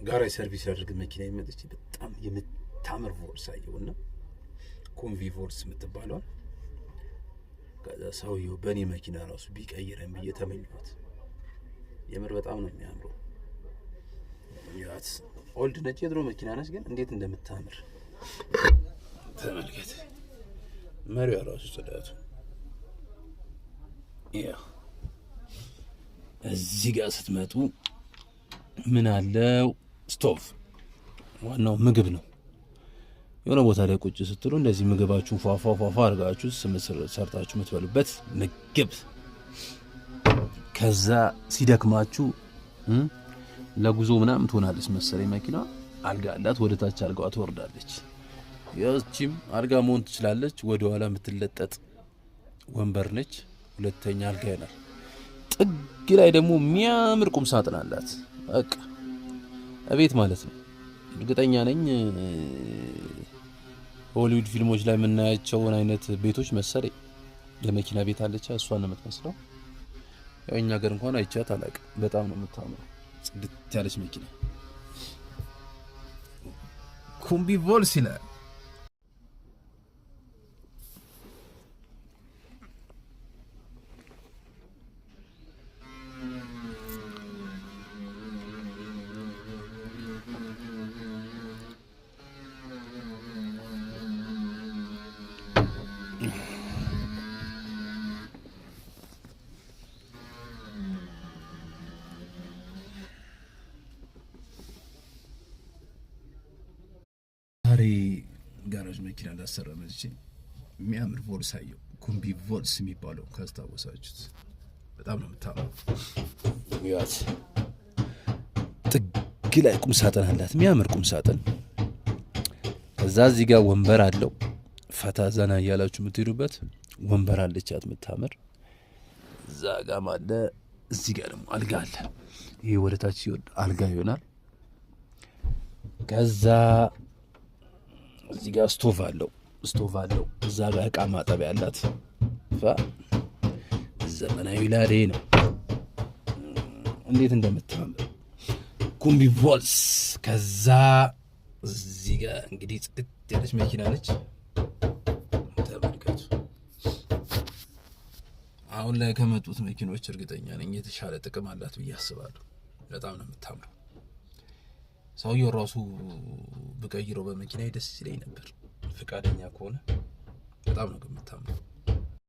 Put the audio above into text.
ጋራጅ ሰርቪስ ያደርግ መኪና ይመጥች በጣም የምታምር ቮልስ አየውና ኮንቪ ቮልስ የምትባለው ከዛ ሰውየው በኔ መኪና ራሱ ቢቀይረን ብዬ ተመኘሁት። የምር በጣም ነው የሚያምረው። ያት ኦልድ ነጭ የድሮ መኪና ነች፣ ግን እንዴት እንደምታምር ተመልከት። መሪዋ ራሱ ጽዳቱ ያ እዚህ ጋር ስትመጡ ምን አለው? ስቶቭ። ዋናው ምግብ ነው። የሆነ ቦታ ላይ ቁጭ ስትሉ እንደዚህ ምግባችሁን ፏፏ አድርጋችሁ ሰርታችሁ የምትበሉበት ምግብ። ከዛ ሲደክማችሁ ለጉዞ ምናምን ትሆናለች መሰለኝ መኪና። አልጋ አላት፣ ወደ ታች አልጋዋ ትወርዳለች። ያቺም አልጋ መሆን ትችላለች። ወደ ኋላ የምትለጠጥ ወንበር ነች። ሁለተኛ አልጋ ይላል። ጥግ ላይ ደግሞ የሚያምር ቁም ሳጥን አላት። በቃ እቤት ማለት ነው። እርግጠኛ ነኝ ሆሊውድ ፊልሞች ላይ የምናያቸውን አይነት ቤቶች መሰለኝ የመኪና ቤት አለች። እሷን ነው የምትመስለው። ያው እኛ ሀገር እንኳን አይቻት አላውቅም። በጣም ነው የምታምረው። ጽድት ያለች መኪና ኮምቢ ቮልስ ይላል። ዛሬ ጋራጅ መኪና ላሰራ መጥቼ የሚያምር ቮልስ አየሁ። ኮምቢ ቮልስ የሚባለው ካስታወሳችሁት በጣም ነው የምታምረው። ያት ጥግ ላይ ቁም ሳጥን አላት፣ የሚያምር ቁም ሳጥን። ከዛ እዚህ ጋር ወንበር አለው። ፈታ ዘና እያላችሁ የምትሄዱበት ወንበር አለቻት የምታምር። እዛ ጋም አለ። እዚህ ጋር ደግሞ አልጋ አለ። ይሄ ወደ ታች ሲወርድ አልጋ ይሆናል። ከዛ እዚህ ጋር ስቶቭ አለው። እዛ ጋር እቃ ማጠቢያ አላት። ዘመናዊ ላዴ ነው። እንዴት እንደምታምር ኮምቢ ቮልስ። ከዛ እዚህ ጋር እንግዲህ ጽድት ያለች መኪና ነች። ተመልከቱ። አሁን ላይ ከመጡት መኪኖች እርግጠኛ ነኝ የተሻለ ጥቅም አላት ብዬ አስባለሁ። በጣም ነው የምታምረው። ሰውየው ራሱ ብቀይረው በመኪና ደስ ይለኝ ነበር፣ ፍቃደኛ ከሆነ። በጣም ነው የምታምረው።